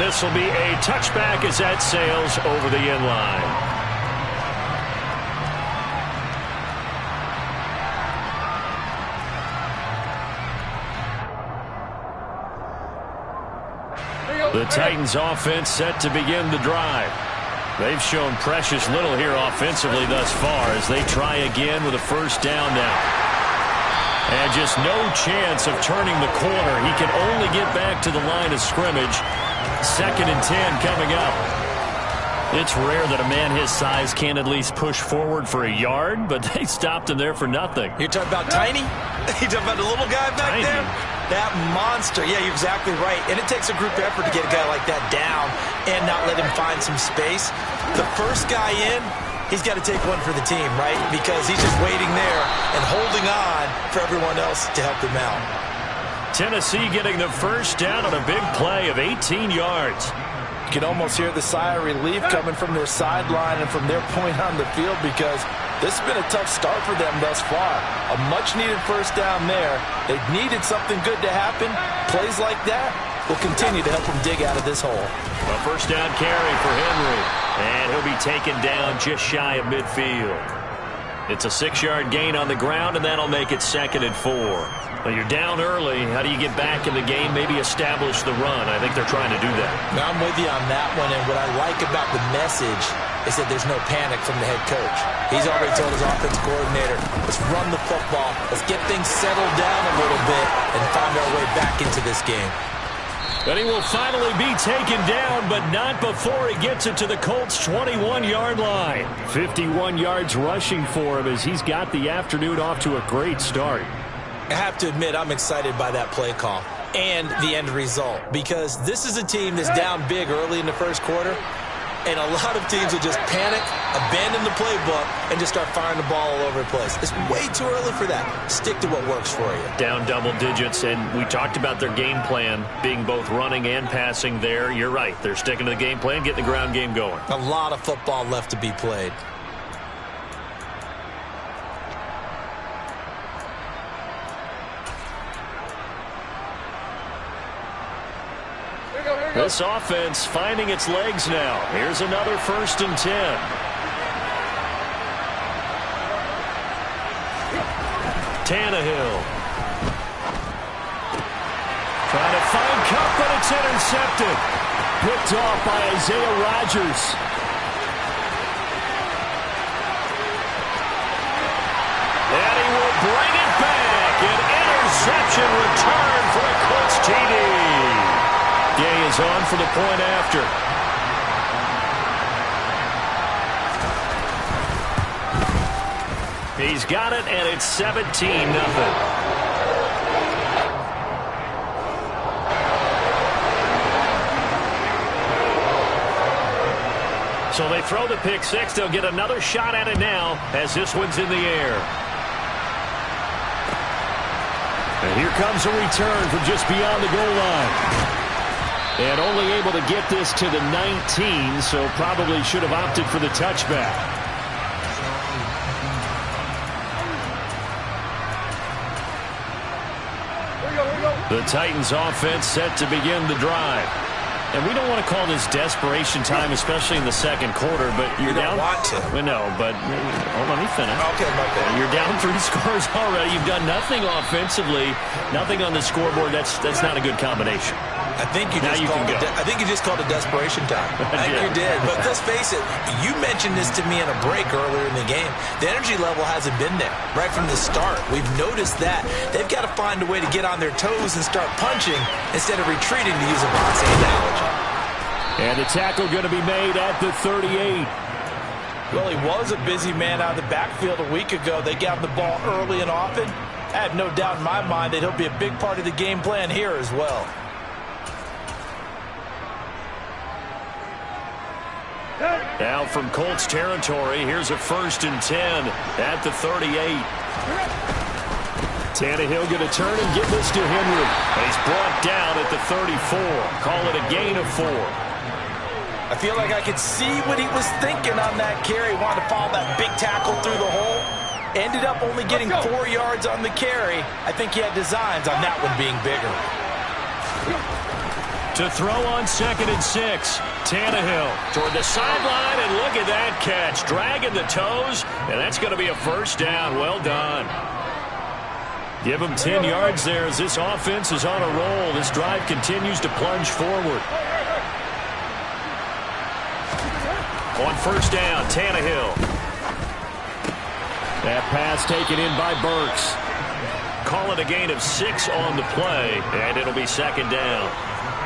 this will be a touchback as that sails over the end line. The Titans offense set to begin the drive. They've shown precious little here offensively thus far as they try again with a first down now. And just no chance of turning the corner. He can only get back to the line of scrimmage. 2nd and 10 coming up. It's rare that a man his size can't at least push forward for a yard, but they stopped him there for nothing. You're talking about tiny? You're talking about the little guy back there? That monster. Yeah, you're exactly right. And it takes a group effort to get a guy like that down and not let him find some space. The first guy in, he's got to take one for the team, right? Because he's just waiting there and holding on for everyone else to help him out. Tennessee getting the first down on a big play of 18 yards. You can almost hear the sigh of relief coming from their sideline and from their point on the field because this has been a tough start for them thus far. A much-needed first down there. They've needed something good to happen. Plays like that will continue to help them dig out of this hole. A first down carry for Henry. And he'll be taken down just shy of midfield. It's a 6-yard gain on the ground, and that'll make it 2nd and 4. Well, you're down early. How do you get back in the game? Maybe establish the run. I think they're trying to do that. Now, I'm with you on that one, and what I like about the message is that there's no panic from the head coach. He's already told his offensive coordinator, let's run the football, let's get things settled down a little bit, and find our way back into this game. But he will finally be taken down, but not before he gets it to the Colts' 21-yard line. 51 yards rushing for him as he's got the afternoon off to a great start. I have to admit, I'm excited by that play call and the end result because this is a team that's down big early in the first quarter, and a lot of teams will just panic, abandon the playbook, and just start firing the ball all over the place. It's way too early for that. Stick to what works for you. Down double digits, and we talked about their game plan being both running and passing there. You're right. They're sticking to the game plan, getting the ground game going. A lot of football left to be played. This offense finding its legs now. Here's another 1st and 10. Tannehill. Trying to find Cup, but it's intercepted. Picked off by Isaiah Rodgers. And he will bring it back. An interception return for a Colts TD. Gay is on for the point after. He's got it, and it's 17-0. So they throw the pick six. They'll get another shot at it now as this one's in the air. And here comes a return from just beyond the goal line. And only able to get this to the 19, so probably should have opted for the touchback. The Titans offense set to begin the drive. And we don't want to call this desperation time, especially in the second quarter, but you're down. You don't want to. We know, but hold on, let me finish. Okay, my bad. You're down 3 scores already. You've done nothing offensively, nothing on the scoreboard. That's not a good combination. I think you just called it desperation time. I think you did. But let's face it, you mentioned this to me in a break earlier in the game. The energy level hasn't been there right from the start. We've noticed that. They've got to find a way to get on their toes and start punching instead of retreating, to use a boxing analogy. And the tackle going to be made at the 38. Well, he was a busy man out of the backfield a week ago. They got him the ball early and often. I have no doubt in my mind that he'll be a big part of the game plan here as well. Now from Colts territory, here's a 1st and 10 at the 38. Tannehill going to turn and give this to Henry. He's brought down at the 34. Call it a gain of 4. I feel like I could see what he was thinking on that carry. Wanted to follow that big tackle through the hole. Ended up only getting 4 yards on the carry. I think he had designs on that one being bigger. To throw on 2nd and 6. Tannehill toward the sideline, and look at that catch. Dragging the toes, and that's going to be a first down. Well done. Give him 10 yards there as this offense is on a roll. This drive continues to plunge forward. On first down, Tannehill. That pass taken in by Burks. Call it a gain of 6 on the play, and it'll be 2nd down.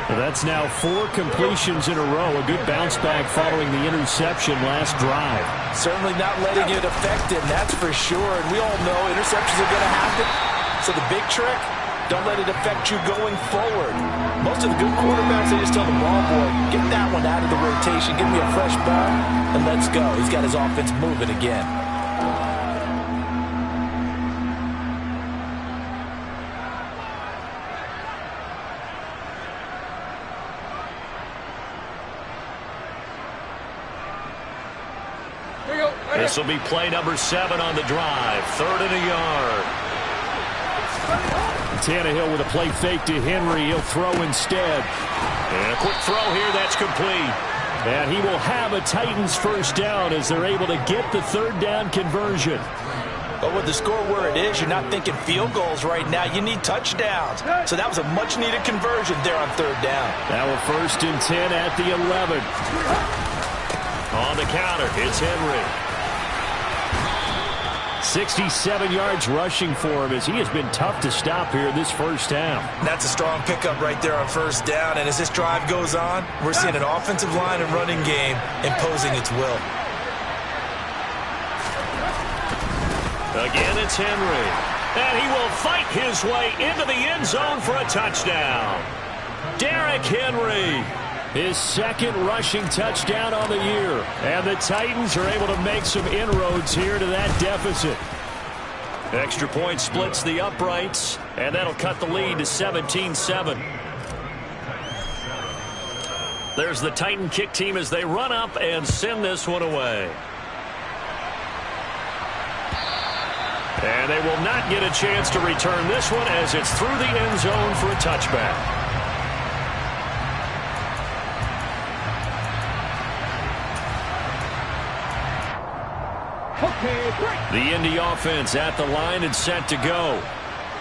Well, that's now 4 completions in a row. A good bounce back following the interception last drive. Certainly not letting it affect him, that's for sure. And we all know interceptions are going to happen. So the big trick, don't let it affect you going forward. Most of the good quarterbacks, they just tell the ball boy, get that one out of the rotation, give me a fresh ball, and let's go. He's got his offense moving again. This will be play number 7 on the drive. 3rd and a yard. Tannehill with a play fake to Henry. He'll throw instead. And a quick throw here. That's complete. And he will have a Titans first down as they're able to get the 3rd down conversion. But with the score where it is, you're not thinking field goals right now. You need touchdowns. So that was a much-needed conversion there on 3rd down. Now a 1st and 10 at the 11. On the counter, it's Henry. 67 yards rushing for him as he has been tough to stop here this first half. That's a strong pickup right there on 1st down. And as this drive goes on, we're seeing an offensive line and running game imposing its will. Again, it's Henry. And he will fight his way into the end zone for a touchdown. Derrick Henry. His 2nd rushing touchdown on the year. And the Titans are able to make some inroads here to that deficit. Extra point splits the uprights, and that'll cut the lead to 17-7. There's the Titan kick team as they run up and send this one away. And they will not get a chance to return this one as it's through the end zone for a touchback. The Indy offense at the line and set to go.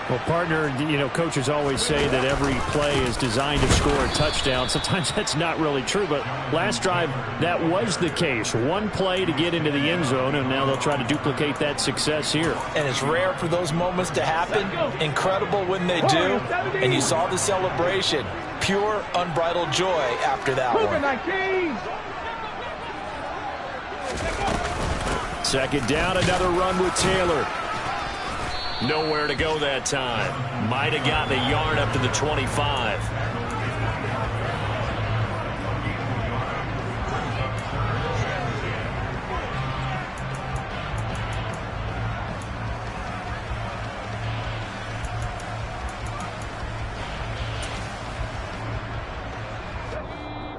Well, partner, coaches always say that every play is designed to score a touchdown. Sometimes that's not really true, but last drive, that was the case. One play to get into the end zone, and now they'll try to duplicate that success here. And it's rare for those moments to happen. Incredible when they do. And you saw the celebration. Pure, unbridled joy after that one. 2nd down, another run with Taylor. Nowhere to go that time. Might have gotten a yard up to the 25.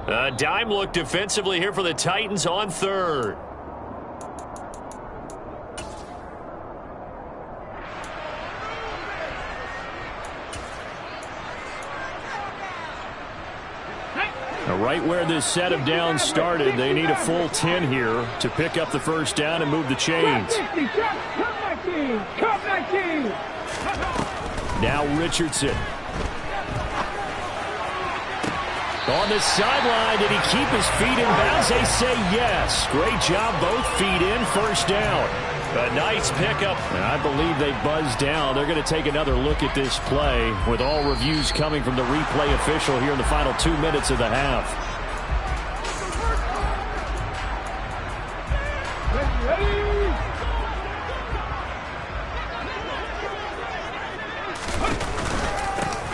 A dime look defensively here for the Titans on 3rd. Right where this set of downs started, they need a full 10 here to pick up the first down and move the chains. Now Richardson. On the sideline, did he keep his feet in bounds? They say yes. Great job, both feet in, first down. A nice pickup. And I believe they buzzed down. They're going to take another look at this play with all reviews coming from the replay official here in the final 2 minutes of the half.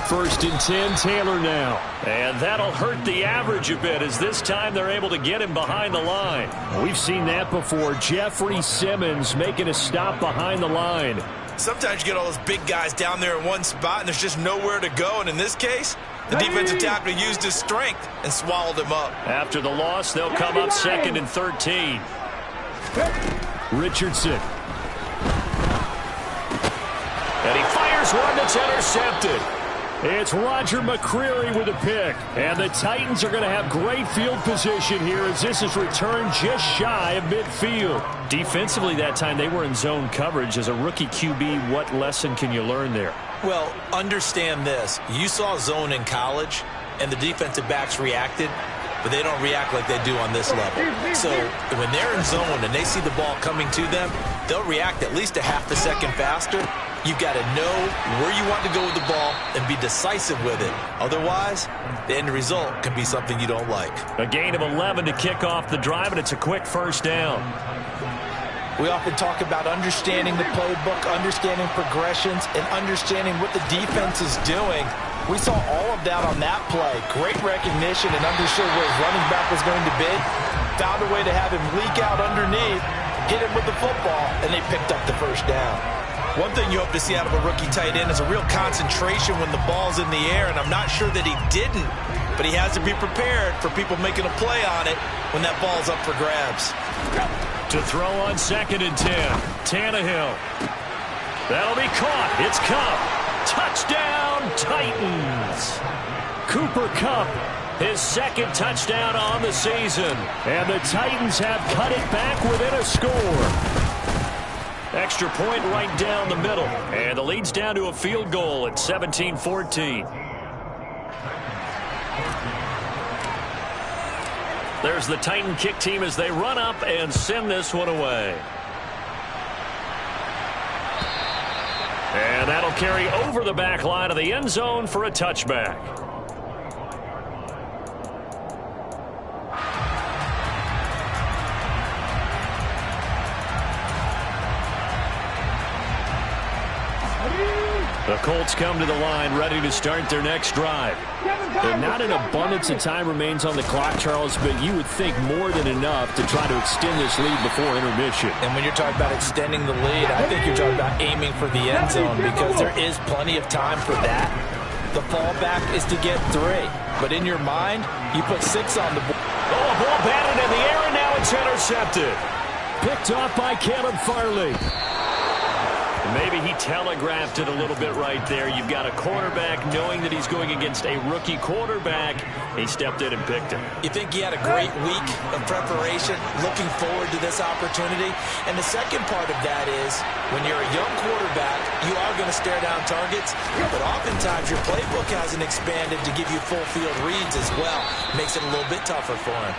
First and 10, Taylor now. And that'll hurt the average a bit as this time they're able to get him behind the line. We've seen that before. Jeffrey Simmons making a stop behind the line. Sometimes you get all those big guys down there in one spot and there's just nowhere to go. And in this case, the defensive tackle used his strength and swallowed him up. After the loss, they'll come up 2nd and 13. Richardson. And he fires one that's intercepted. It's Roger McCreary with a pick. And the Titans are going to have great field position here as this is returned just shy of midfield. Defensively that time they were in zone coverage. As a rookie QB, what lesson can you learn there? Well, understand this. You saw zone in college, and the defensive backs reacted, but they don't react like they do on this level. So when they're in zone and they see the ball coming to them, they'll react at least a half a second faster. You've got to know where you want to go with the ball and be decisive with it. Otherwise, the end result can be something you don't like. A gain of 11 to kick off the drive, and it's a quick first down. We often talk about understanding the playbook, understanding progressions, and understanding what the defense is doing. We saw all of that on that play. Great recognition and understood where his running back was going to be. Found a way to have him leak out underneath, hit him with the football, and they picked up the first down. One thing you hope to see out of a rookie tight end is a real concentration when the ball's in the air, and I'm not sure that he didn't, but he has to be prepared for people making a play on it when that ball's up for grabs. To throw on 2nd and 10. Tannehill. That'll be caught. It's Kupp. Touchdown, Titans. Cooper Kupp, his 2nd touchdown on the season. And the Titans have cut it back within a score. Extra point right down the middle. And the lead's down to a field goal at 17-14. There's the Titan kick team as they run up and send this one away. And that'll carry over the back line of the end zone for a touchback. The Colts come to the line ready to start their next drive. And not an abundance of time remains on the clock, Charles, but you would think more than enough to try to extend this lead before intermission. And when you're talking about extending the lead, I think you're talking about aiming for the end zone because there is plenty of time for that. The fallback is to get 3. But in your mind, you put 6 on the board. Oh, a ball batted in the air, and now it's intercepted. Picked off by Caleb Farley. Maybe he telegraphed it a little bit right there. You've got a quarterback knowing that he's going against a rookie quarterback. He stepped in and picked him. You think he had a great week of preparation, looking forward to this opportunity. And the second part of that is when you're a young quarterback, you are going to stare down targets, but oftentimes your playbook hasn't expanded to give you full field reads as well. Makes it a little bit tougher for him.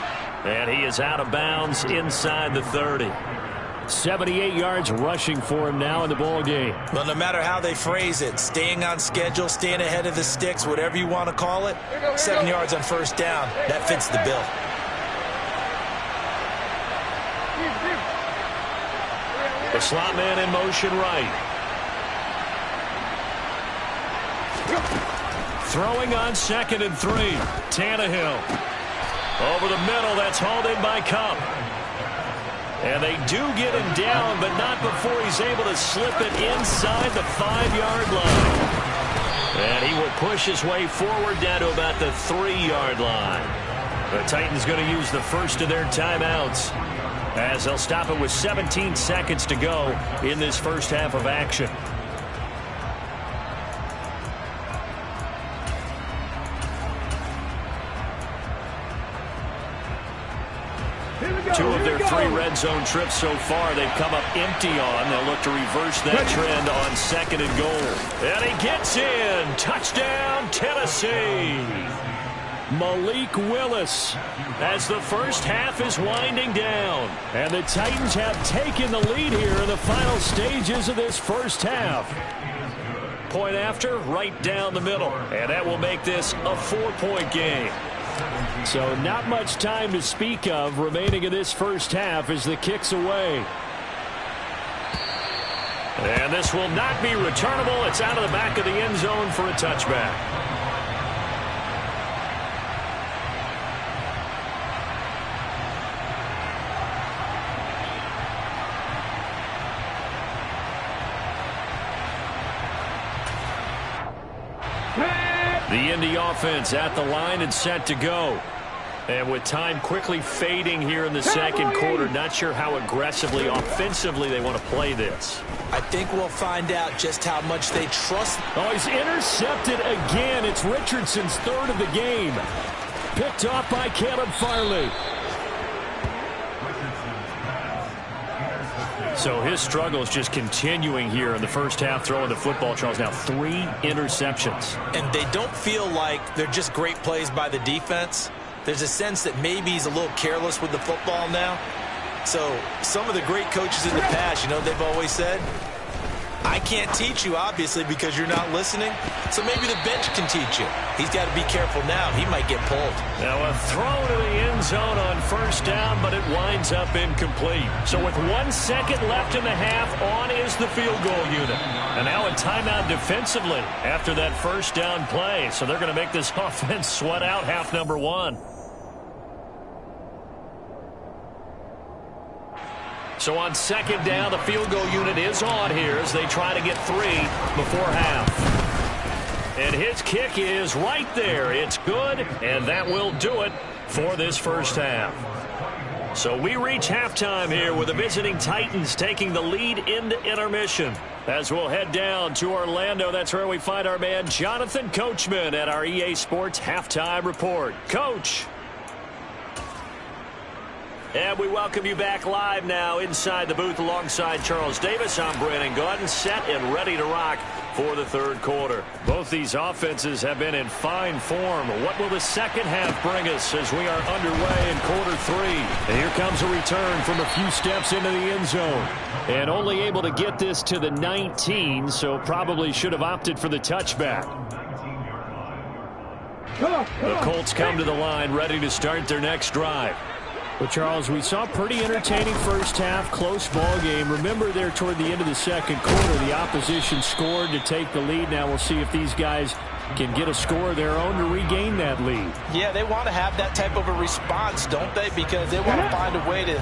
And he is out of bounds inside the 30. 78 yards rushing for him now in the ball game. Well, no matter how they phrase it, staying on schedule, staying ahead of the sticks, whatever you want to call it, 7 yards on first down, that fits the bill. The slot man in motion right. Throwing on 2nd and 3. Tannehill. Over the middle, that's hauled in by Kupp. And they do get him down, but not before he's able to slip it inside the 5-yard line. And he will push his way forward down to about the 3-yard line. The Titans going to use the first of their timeouts as they'll stop it with 17 seconds to go in this first half of action. Two of their 3 red zone trips so far they've come up empty on. They'll look to reverse that trend on 2nd and goal. And he gets in. Touchdown, Tennessee. Malik Willis as the first half is winding down. And the Titans have taken the lead here in the final stages of this first half. Point after, right down the middle. And that will make this a 4-point game. So not much time to speak of remaining in this first half as the kick's away. And this will not be returnable. It's out of the back of the end zone for a touchback. The Indy offense at the line and set to go. And with time quickly fading here in the second quarter, not sure how aggressively, offensively they want to play this. I think we'll find out just how much they trust. Oh, he's intercepted again. It's Richardson's third of the game. Picked off by Caleb Farley. So his struggle is just continuing here in the first half, throwing the football. Charles, now 3 interceptions. And they don't feel like they're just great plays by the defense. There's a sense that maybe he's a little careless with the football now. So some of the great coaches in the past, you know, they've always said, I can't teach you, obviously, because you're not listening. So maybe the bench can teach you. He's got to be careful now. He might get pulled. Now a throw to the end zone on first down, but it winds up incomplete. So with 1 second left in the half, on is the field goal unit. And now a timeout defensively after that first down play. So they're going to make this offense sweat out half number 1. So on second down, the field goal unit is on here as they try to get 3 before half. And his kick is right there. It's good, and that will do it for this first half. So we reach halftime here with the visiting Titans taking the lead into intermission. As we'll head down to Orlando, that's where we find our man Jonathan Coachman at our EA Sports Halftime Report. Coach. And we welcome you back live now inside the booth alongside Charles Davis. I'm Brandon Gaudin, set and ready to rock for the third quarter. Both these offenses have been in fine form. What will the second half bring us as we are underway in quarter 3? And here comes a return from a few steps into the end zone. And only able to get this to the 19, so probably should have opted for the touchback. The Colts come to the line ready to start their next drive. Well, Charles, we saw a pretty entertaining first half, close ball game. Remember there toward the end of the second quarter, the opposition scored to take the lead. Now we'll see if these guys can get a score of their own to regain that lead. Yeah, they want to have that type of a response, don't they? Because they want to find a way to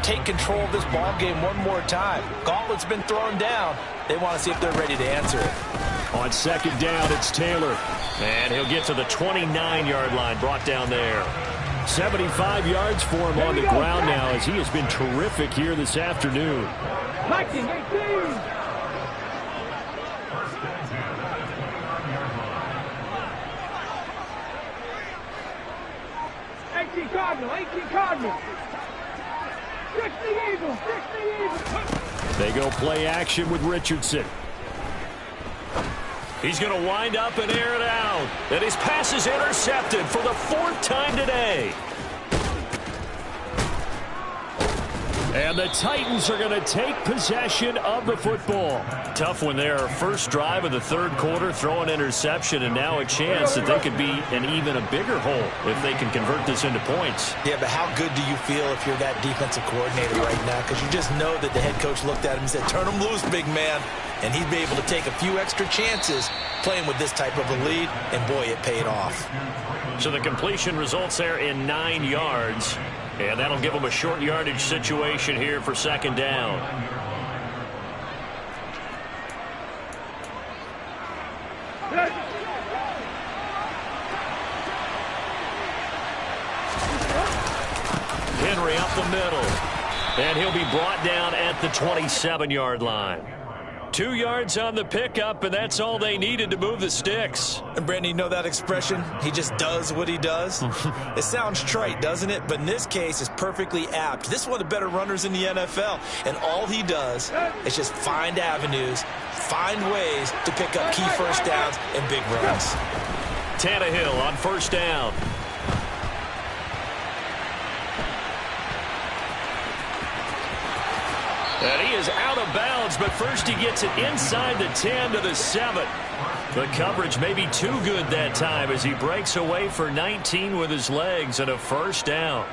take control of this ball game one more time. Gauntlet's been thrown down. They want to see if they're ready to answer it. On second down, it's Taylor. And he'll get to the 29-yard line, brought down there. 75 yards for him on the ground now as he has been terrific here this afternoon. 19, 18. 18 Cardinal, 18 Cardinal. 60 Eagles, 60 Eagles. They go play action with Richardson. He's going to wind up and air it out. And his pass is intercepted for the 4th time today. And the Titans are going to take possession of the football. Tough when their first drive of the third quarter, throw an interception, and now a chance that they could be in even a bigger hole if they can convert this into points. Yeah, but how good do you feel if you're that defensive coordinator right now? Because you just know that the head coach looked at him and said, turn him loose, big man. And he'd be able to take a few extra chances playing with this type of a lead, and boy, it paid off. So the completion results there in 9 yards, and that'll give them a short yardage situation here for second down. Henry up the middle, and he'll be brought down at the 27-yard line. 2 yards on the pickup, and that's all they needed to move the sticks. And, Brandon, you know that expression? He just does what he does? It sounds trite, doesn't it? But in this case, it's perfectly apt. This is one of the better runners in the NFL, and all he does is just find avenues, find ways to pick up key first downs and big runs. Tannehill on first down. And he is out of bounds, but first he gets it inside the 10 to the 7. The coverage may be too good that time as he breaks away for 19 with his legs and a first down.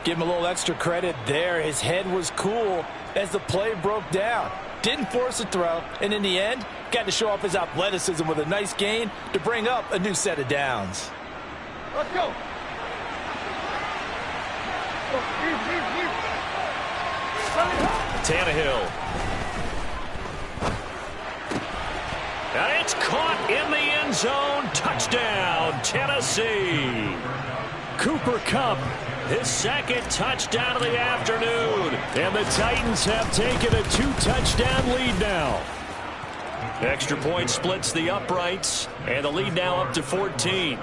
Give him a little extra credit there. His head was cool as the play broke down. Didn't force a throw, and in the end, got to show off his athleticism with a nice gain to bring up a new set of downs. Let's go. Tannehill. And it's caught in the end zone. Touchdown, Tennessee. Cooper Kupp, his second touchdown of the afternoon. And the Titans have taken a 2-touchdown lead now. Extra point splits the uprights, and the lead now up to 14.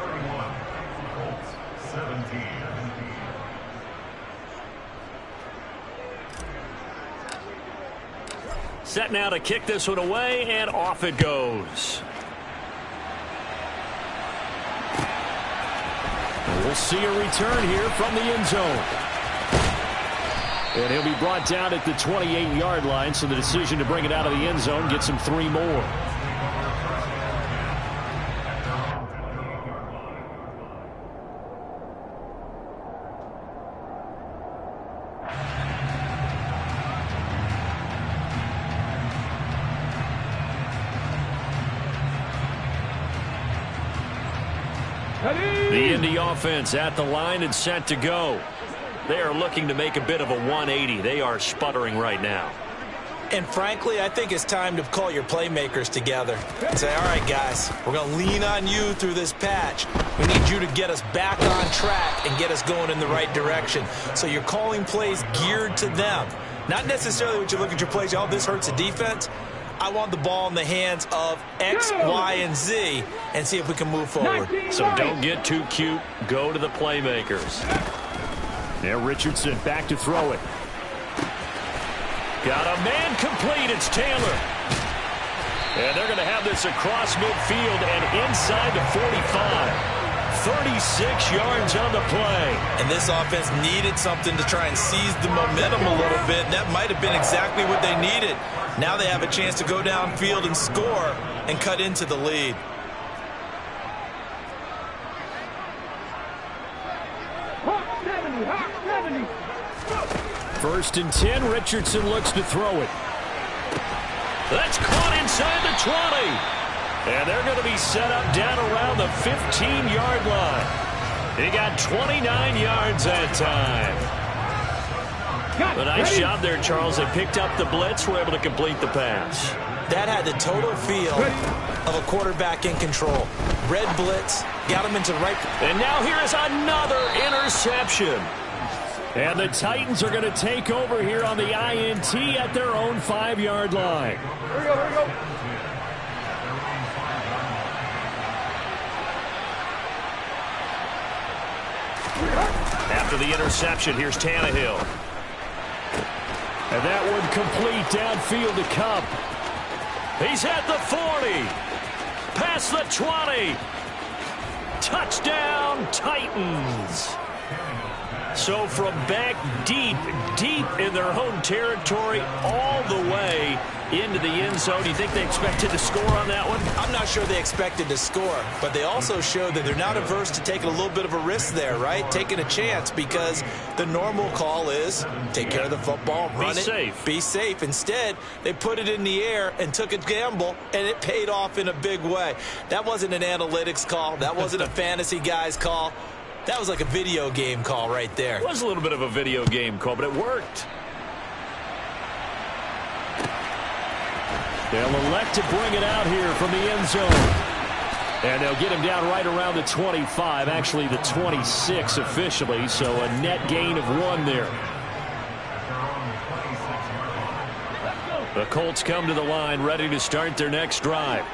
Set now to kick this one away, and off it goes. We'll see a return here from the end zone. And he'll be brought down at the 28-yard line, so the decision to bring it out of the end zone gets him 3 more. The Indy offense at the line and set to go. They are looking to make a bit of a 180. They are sputtering right now. And frankly, I think it's time to call your playmakers together and say, all right, guys, we're going to lean on you through this patch. We need you to get us back on track and get us going in the right direction. So you're calling plays geared to them. Not necessarily when you look at your plays, oh, this hurts the defense. I want the ball in the hands of X, Y, and Z and see if we can move forward. So don't get too cute. Go to the playmakers. Now Richardson back to throw it. Got a man complete. It's Taylor. And they're going to have this across midfield and inside the 45. 36 yards on the play. And this offense needed something to try and seize the momentum a little bit. That might have been exactly what they needed. Now they have a chance to go downfield and score and cut into the lead. First and 10, Richardson looks to throw it. That's caught inside the 20. And they're going to be set up down around the 15-yard line. He got 29 yards that time. A nice job there, Charles. They picked up the blitz, were able to complete the pass. That had the total feel of a quarterback in control. Red blitz, got him into the right. And now here is another interception. And the Titans are going to take over here on the INT at their own 5-yard line. Here we go, here we go. After the interception, here's Tannehill. And that one complete downfield to Kupp. He's at the 40. Past the 20. Touchdown, Titans. So from back deep in their own territory, all the way into the end zone. Do you think they expected to score on that one? I'm not sure they expected to score, but they also showed that they're not averse to taking a little bit of a risk there, right? Taking a chance, because the normal call is take care of the football, run it, be safe. Instead, they put it in the air and took a gamble, and it paid off in a big way. That wasn't an analytics call. That wasn't a fantasy guy's call. That was like a video game call right there. It was a little bit of a video game call, but it worked. They'll elect to bring it out here from the end zone. And they'll get him down right around the 25, actually the 26 officially, so a net gain of 1 there. The Colts come to the line ready to start their next drive.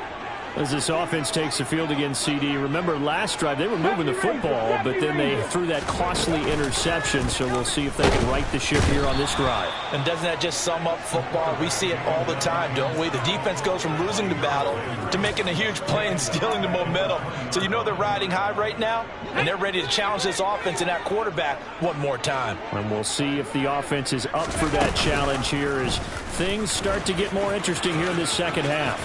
As this offense takes the field against CD, remember last drive they were moving the football, but then they threw that costly interception, so we'll see if they can right the ship here on this drive. And doesn't that just sum up football? We see it all the time, don't we? The defense goes from losing the battle to making a huge play and stealing the momentum. So you know they're riding high right now, and they're ready to challenge this offense and that quarterback one more time. And we'll see if the offense is up for that challenge here as things start to get more interesting here in this second half.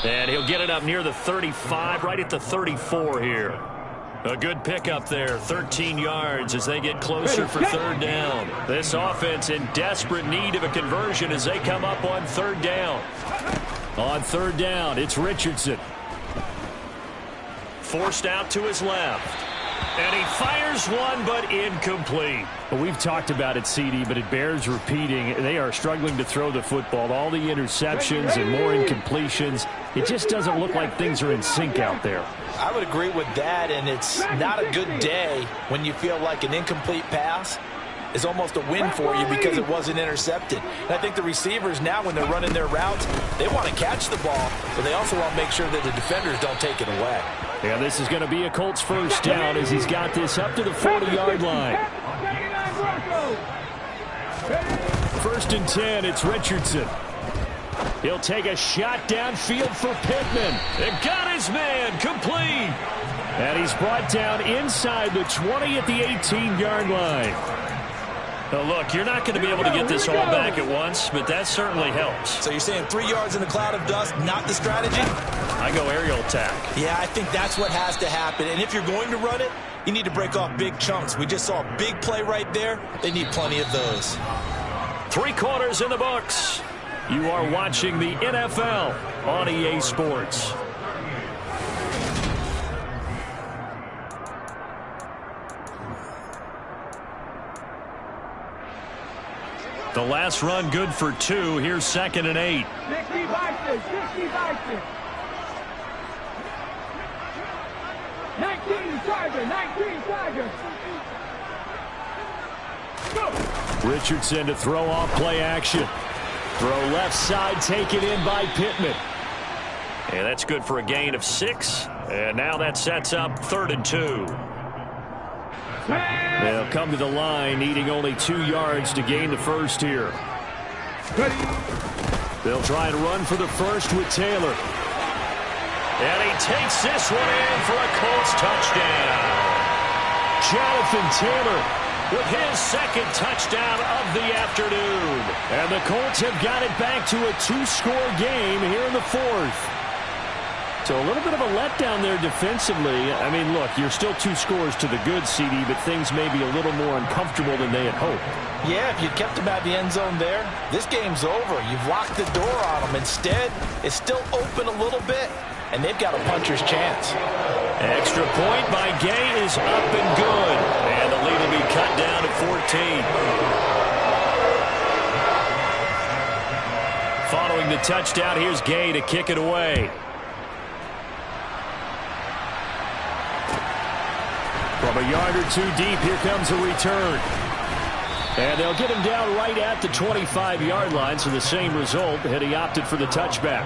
And he'll get it up near the 35, right at the 34 here. A good pickup there, 13 yards as they get closer for third down. This offense in desperate need of a conversion as they come up on third down. On third down, it's Richardson. Forced out to his left. And he fires one, but incomplete. Well, we've talked about it, CD, but it bears repeating. They are struggling to throw the football. All the interceptions and more incompletions. it just doesn't look like things are in sync out there. I would agree with that, and it's not a good day when you feel like an incomplete pass is almost a win for you because it wasn't intercepted. And I think the receivers now, when they're running their routes, they want to catch the ball, but they also want to make sure that the defenders don't take it away. Yeah, this is going to be a Colts first down as he's got this up to the 40-yard line. 1st and 10, it's Richardson. He'll take a shot downfield for Pittman. It got his man complete. And he's brought down inside the 20 at the 18-yard line. Now look, you're not going to be able to get this all back at once, but that certainly helps. So you're saying 3 yards in a cloud of dust, not the strategy? I go aerial attack. Yeah, I think that's what has to happen. And if you're going to run it, you need to break off big chunks. We just saw a big play right there. They need plenty of those. 3 quarters in the books. You are watching the NFL on EA Sports. The last run good for 2. Here's 2nd and 8. 60 Vikings, 60 Vikings. 19 Chargers, 19 Chargers. Go. Richardson to throw off play action. Throw left side, taken in by Pittman. And that's good for a gain of 6. And now that sets up 3rd and 2. They'll come to the line, needing only 2 yards to gain the first here. They'll try and run for the first with Taylor. And he takes this one in for a Colts touchdown. Jonathan Taylor with his 2nd touchdown of the afternoon. And the Colts have got it back to a 2-score game here in the 4th. So a little bit of a letdown there defensively. I mean, look, you're still 2 scores to the good, CD, but things may be a little more uncomfortable than they had hoped. Yeah, if you'd kept them at the end zone there, this game's over. You've locked the door on them. Instead, it's still open a little bit, and they've got a puncher's chance. Extra point by Gay is up and good. And the lead will be cut down to 14. Following the touchdown, here's Gay to kick it away. From a yard or 2 deep, here comes a return. And they'll get him down right at the 25-yard line, so the same result had he opted for the touchback.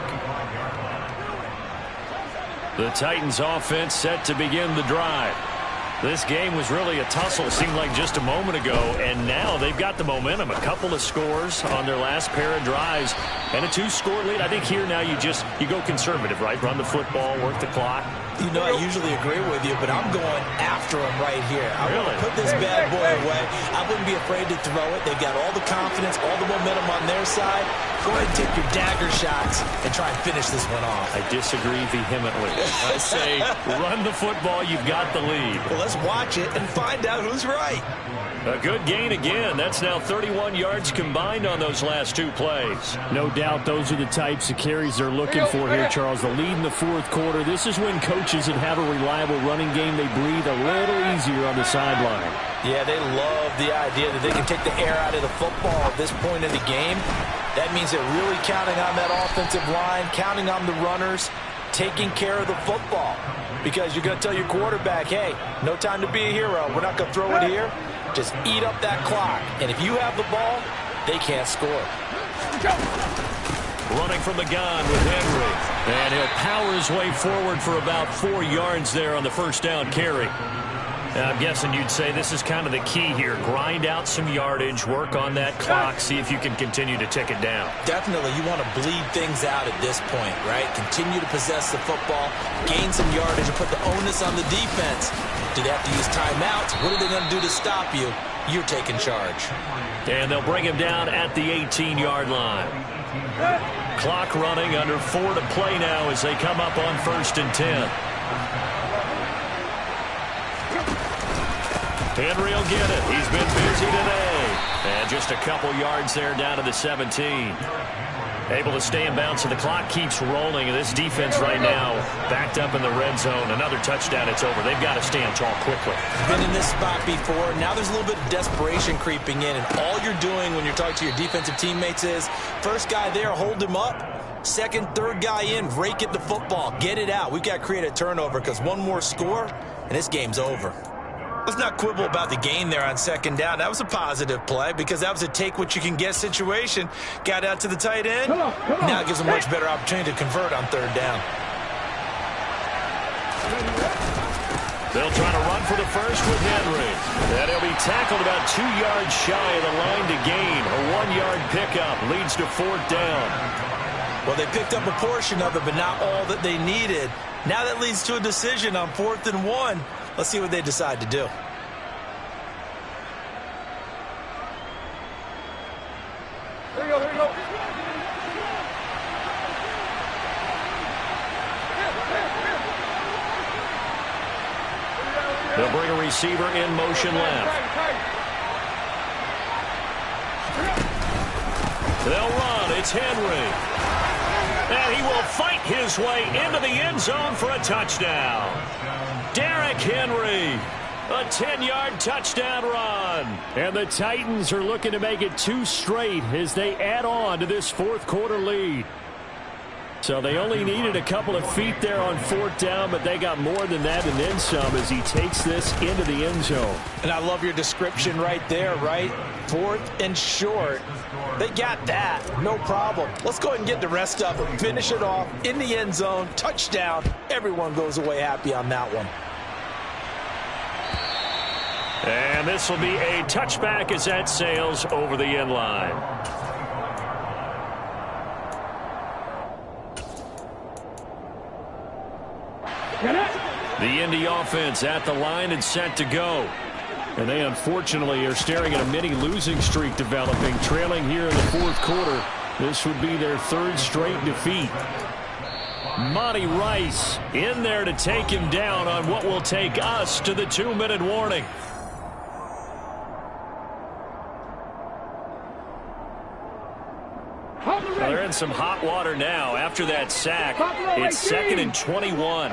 The Titans offense set to begin the drive. This game was really a tussle, seemed like just a moment ago, and now they've got the momentum. A couple of scores on their last pair of drives and a 2-score lead. I think here now you go conservative, right? Run the football, work the clock. You know, I usually agree with you, but I'm going after him right here. I want to put this bad boy away. I wouldn't be afraid to throw it. They've got all the confidence, all the momentum on their side. Go ahead and take your dagger shots and try and finish this one off. I disagree vehemently. I say run the football. You've got the lead. Well, let's watch it and find out who's right. A good gain again. That's now 31 yards combined on those last 2 plays. No doubt those are the types of carries they're looking for here, Charles. The lead in the 4th quarter. This is when coaches that have a reliable running game, they breathe a little easier on the sideline. Yeah, they love the idea that they can take the air out of the football at this point in the game. That means they're really counting on that offensive line, counting on the runners, taking care of the football. Because you're going to tell your quarterback, hey, no time to be a hero. We're not going to throw it here. Just eat up that clock. And if you have the ball, they can't score. Running from the gun with Henry. And he'll power his way forward for about 4 yards there on the 1st down carry. I'm guessing you'd say this is kind of the key here. Grind out some yardage, work on that clock, see if you can continue to tick it down. Definitely, you want to bleed things out at this point, right? Continue to possess the football, gain some yardage, and put the onus on the defense. Do they have to use timeouts? What are they going to do to stop you? You're taking charge. And they'll bring him down at the 18-yard line. Clock running, under 4 to play now as they come up on 1st and 10. Henry will get it. He's been busy today. And just a couple yards there down to the 17. Able to stay in bounds, so the clock keeps rolling. And this defense right now backed up in the red zone. Another touchdown, it's over. They've got to stand tall quickly. Been in this spot before. Now there's a little bit of desperation creeping in. And all you're doing when you're talking to your defensive teammates is, first guy there, hold him up. Second, third guy in, rake at the football. Get it out. We've got to create a turnover because one more score, and this game's over. Let's not quibble about the gain there on second down. That was a positive play because that was a take-what-you-can-get situation. Got out to the tight end. Now it gives them a much better opportunity to convert on third down. They'll try to run for the first with Henry. And he'll be tackled about 2 yards shy of the line to gain. A 1-yard pickup leads to fourth down. Well, they picked up a portion of it, but not all that they needed. Now that leads to a decision on 4th and 1. Let's see what they decide to do. Here we go, here we go. They'll bring a receiver in motion left. They'll run. It's Henry. And he will fight his way into the end zone for a touchdown. Derrick Henry, a 10-yard touchdown run. And the Titans are looking to make it 2 straight as they add on to this fourth quarter lead. So they only needed a couple of feet there on fourth down, but they got more than that and then some as he takes this into the end zone. And I love your description right there, right? 4th and short. They got that. No problem. Let's go ahead and get the rest of it. Finish it off in the end zone. Touchdown. Everyone goes away happy on that one. And this will be a touchback as that sails over the end line. The Indy offense at the line and set to go. And they unfortunately are staring at a mini losing streak developing, trailing here in the fourth quarter. This would be their 3rd straight defeat. Monty Rice in there to take him down on what will take us to the 2-minute warning. Well, they're in some hot water now after that sack. It's 2nd and 21.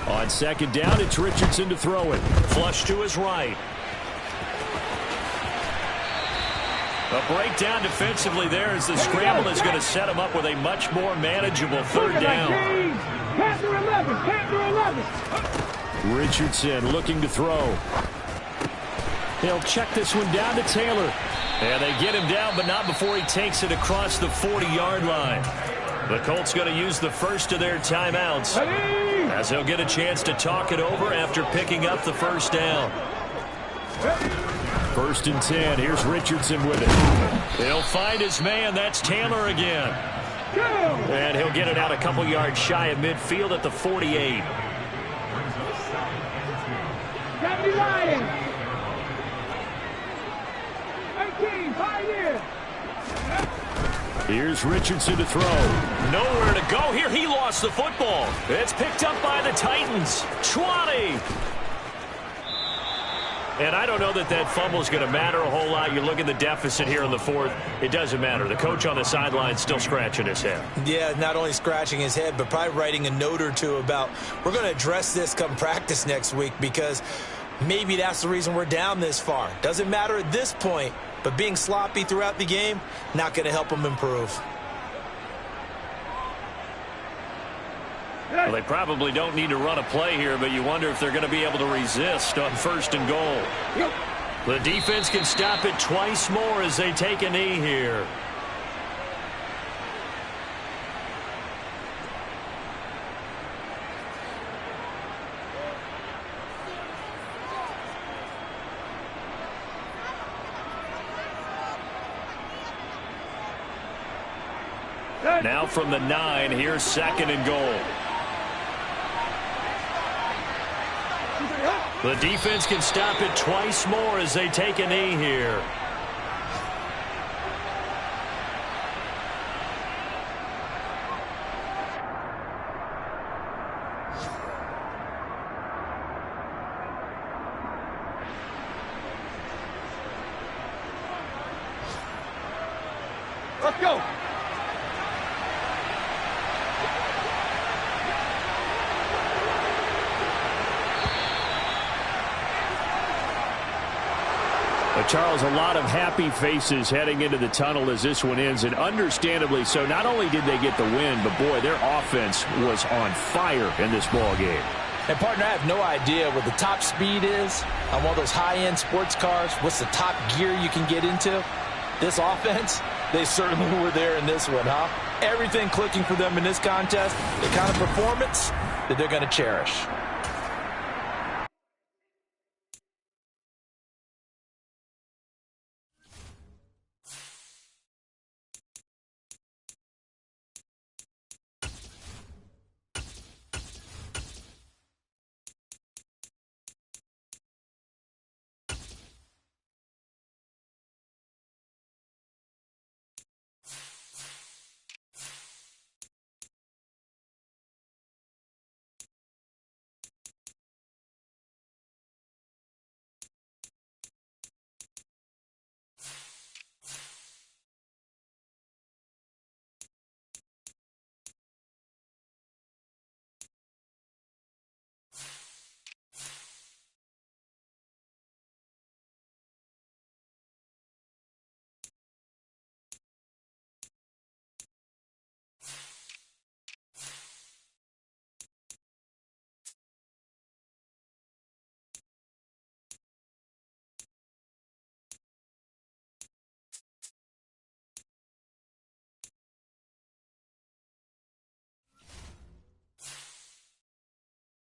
On second down, it's Richardson to throw it. Flush to his right. A breakdown defensively there as the scramble is going to set him up with a much more manageable third down. Can't do 11. Can't do 11. Richardson looking to throw. They'll check this one down to Taylor. And they get him down, but not before he takes it across the 40-yard line. The Colts going to use the first of their timeouts as they'll get a chance to talk it over after picking up the first down. 1st and 10. Here's Richardson with it. He'll find his man. That's Taylor again. And he'll get it out a couple yards shy of midfield at the 48. Deputy Lions. 18, Pioneer. Here's Richardson to throw. Nowhere to go here. He lost the football. It's picked up by the Titans. 20. And I don't know that that fumble is going to matter a whole lot. You look at the deficit here in the fourth. It doesn't matter. The coach on the sideline still scratching his head. Yeah, not only scratching his head, but probably writing a note or two about we're going to address this come practice next week because maybe that's the reason we're down this far. Doesn't matter at this point, but being sloppy throughout the game, not going to help them improve. Well, they probably don't need to run a play here, but you wonder if they're going to be able to resist on 1st and goal. The defense can stop it twice more as they take a knee here. Now from the 9, here's 2nd and goal. The defense can stop it twice more as they take a knee here. Let's go. Charles, a lot of happy faces heading into the tunnel as this one ends, and understandably so. Not only did they get the win, but, boy, their offense was on fire in this ball game. And, partner, I have no idea what the top speed is on one of those high-end sports cars. What's the top gear you can get into? This offense, they certainly were there in this one, huh? Everything clicking for them in this contest, the kind of performance that they're going to cherish.